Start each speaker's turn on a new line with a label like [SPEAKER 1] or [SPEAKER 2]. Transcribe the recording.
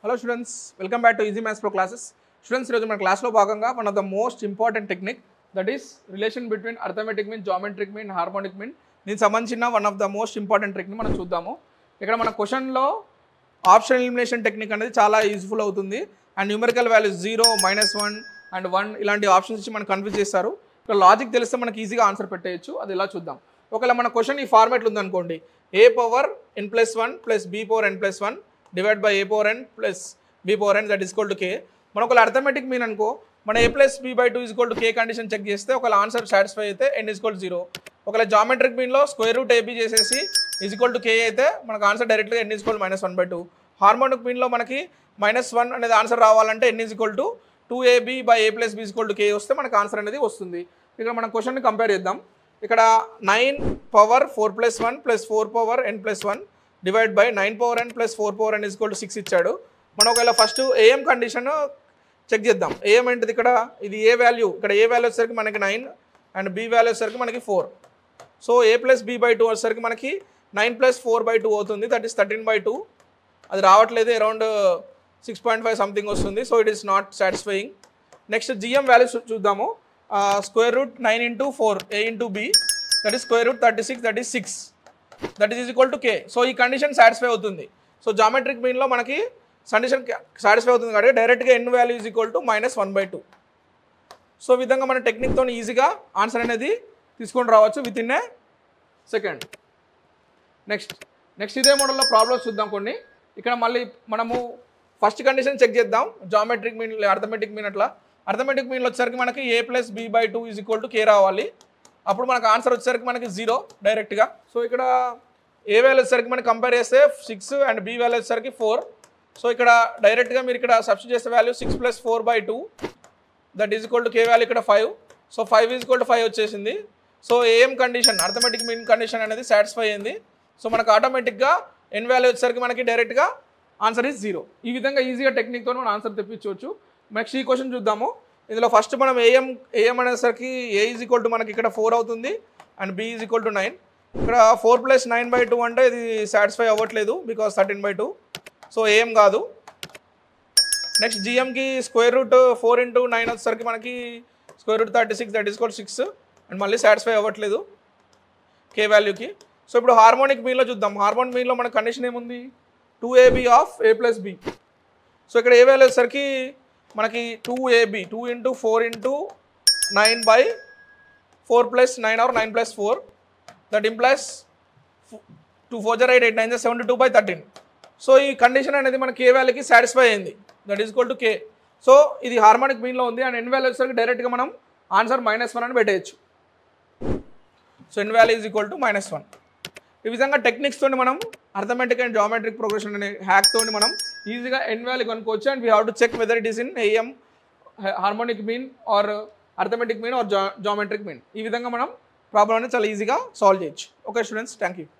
[SPEAKER 1] Hello students, welcome back to Easy Maths Pro classes. Students, ఈరోజు మన క్లాస్లో భాగంగా one of the most important technique that is relation between arithmetic mean, geometric mean, harmonic mean. దీనికి సంబంధించిన one of the most important technique మనం చూద్దాము. ఇక్కడ మన క్వశ్చన్లో ఆప్షన్ ఎలిమినేషన్ టెక్నిక్ అనేది చాలా యూజ్ఫుల్ అవుతుంది. అండ్ న్యూమరికల్ వాల్యూస్ 0, -1 అండ్ 1 ఇలాంటి ఆప్షన్స్ ఇచ్చి మనకు కన్ఫ్యూజ్ చేస్తారు. ఇక్కడ లాజిక్ తెలిస్తే మనకి ఈజీగా ఆన్సర్ పెట్టేయచ్చు. అది ఇలా చూద్దాం. ఒకవేళ మన క్వశ్చన్ ఈ ఫార్మాట్లో ఉందనుకోండి, a power n plus 1 plus b power n plus 1 divided by a power n plus b power n that is equal to k. మనం ఒకవేళ అర్థమెటిక్ మీన్ అనుకో, మన a plus b by 2 is equal to k condition check చేస్తే ఒకవేళ answer satisfy అయితే n is equal to 0. ఒకవేళ geometric మీన్లో square root ab చేసేసి is equal to k అయితే మనకు ఆన్సర్ డైరెక్ట్గా n is equal to -1/2. Harmonic మీన్లో మనకి -1 అనేది ఆన్సర్ రావాలంటే n is equal to 2ab by a plus b is equal to k వస్తే మనకు ఆన్సర్ అనేది వస్తుంది. ఇక్కడ మనం క్వశ్చన్ని కంపేర్ చేద్దాం. ఇక్కడ 9 power 4 plus 1 plus 4 power n plus 1 divide by 9 power n plus 4 power n is equal to 6 ఇచ్చాడు. మనం ఒకవేళ ఫస్ట్ ఏఎం కండిషన్ చెక్ చేద్దాం. ఏఎం ఏంటిది, ఇక్కడ ఇది ఏ వాల్యూ, ఇక్కడ ఏ వాల్యూ వచ్చేసరికి మనకి 9 అండ్ బి వాల్యూ వచ్చేసరికి మనకి 4. So a plus b by 2 వచ్చేసరికి మనకి 9 plus 4/2 అవుతుంది, దట్ ఈస్ 13/2. అది రావట్లేదు, అరౌండ్ 6.5 సంథింగ్ వస్తుంది. So it is not satisfying. Next GM values చూద్దాము. Square root 9 into 4 a into b that is square root 36 that is 6 that is equal to k. So ఈ condition satisfy అవుతుంది. So geometric మీన్లో మనకి condition satisfy అవుతుంది కాబట్టి డైరెక్ట్గా n value is equal to -1/2. So ఈ విధంగా మన టెక్నిక్తో ఈజీగా ఆన్సర్ అనేది తీసుకొని రావచ్చు with in a second. Next ఇదే మోడల్లో ప్రాబ్లమ్స్ చూద్దాం కొన్ని. ఇక్కడ మళ్ళీ మనము ఫస్ట్ కండిషన్ చెక్ చేద్దాం. జామెట్రిక్ మీన్, అర్థమెటిక్ మీన్ అట్లా. అర్థమెటిక్ మీన్లో వచ్చేసరికి మనకి a plus b by 2 is equal to k రావాలి. అప్పుడు మనకు ఆన్సర్ వచ్చేసరికి మనకి 0 డైరెక్ట్గా. సో ఇక్కడ ఏ వాల్యూ వచ్చేసరికి మనకి కంపేర్ చేస్తే 6 అండ్ b వాల్యూ వచ్చేసరికి 4. సో ఇక్కడ డైరెక్ట్గా మీరు ఇక్కడ సబ్స్టిట్యూట్ చేసే value 6 plus 4/2 that is equal to k value ఇక్కడ 5. సో 5 ఈజ్ ఈక్వల్ టు 5 వచ్చేసింది. సో ఏం కండిషన్, అర్థమెటిక్ మీన్ కండిషన్ అనేది సాటిస్ఫై అయింది. సో మనకు ఆటోమేటిక్గా n వాల్యూ వచ్చేసరికి మనకి డైరెక్ట్గా ఆన్సర్ ఈజ్ 0. ఈ విధంగా ఈజీగా టెక్నిక్తో మనం ఆన్సర్ తెప్పించవచ్చు. నెక్స్ట్ ఈ క్వశ్చన్ చూద్దాము. ఇందులో ఫస్ట్ మనం ఏఎం అనేసరికి a ఈజ్ ఈక్వల్ టు మనకి ఇక్కడ 4 అవుతుంది and b is equal to 9. ఇక్కడ 4 plus 9/2 అంటే ఇది సాటిస్ఫై అవ్వట్లేదు బికాస్ 13/2. సో ఏం కాదు. నెక్స్ట్ జిఎంకి స్క్వేర్ రూట్ 4 into 9 వచ్చేసరికి మనకి square root 36 that is equal 6 and మళ్ళీ సాటిస్ఫై అవ్వట్లేదు k వాల్యూకి. సో ఇప్పుడు హార్మోనిక్ మీన్లో చూద్దాం. హార్మోనిక్ మీన్లో మన కండిషన్ ఏముంది, 2ab of a plus b. So ఇక్కడ ఏ వాల్యూ వచ్చేసరికి మనకి 2ab 2 into 4 into 9 by 4 plus 9 or 9 plus 4 that implies 2 4 8 8 9 72 by 13. So ఈ కండిషన్ అనేది మన k వాల్యూకి సాటిస్ఫై అయింది, that is equal to k. So ఇది హార్మోనిక్ మీన్లో ఉంది అండ్ n వాల్యూ వచ్చేసరికి డైరెక్ట్గా మనం ఆన్సర్ -1 అని పెట్టేయచ్చు. So n value is equal to -1. ఈ విధంగా టెక్నిక్స్తో మనం అర్థమెటిక్ అండ్ జామెట్రిక్ ప్రోగ్రెషన్ అనే హ్యాక్తో మనం ఈజీగా n వాల్యూ కనుక్కోవచ్చు. And we have to check whether it is in AM, harmonic mean or arithmetic mean or geometric mean. ఈ విధంగా మనం ప్రాబ్లమ్ అనేది చాలా ఈజీగా సాల్వ్ చేయొచ్చు. Okay students, thank you.